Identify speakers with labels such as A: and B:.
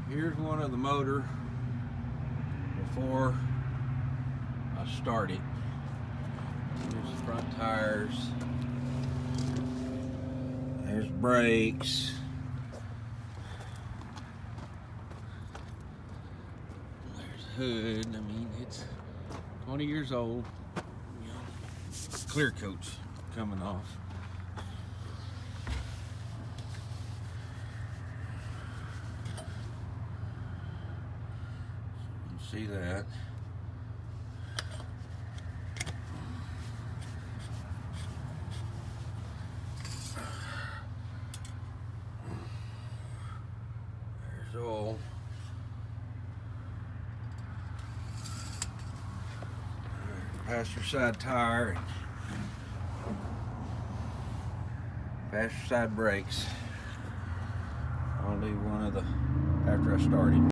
A: Here's one of the motor before I start it. Here's the front tires. There's brakes. There's hood. I mean, it's 20 years old. You know, clear coat's coming off. See that. There's all. Passenger side tire, passenger side brakes. I'll leave one of the after I start it.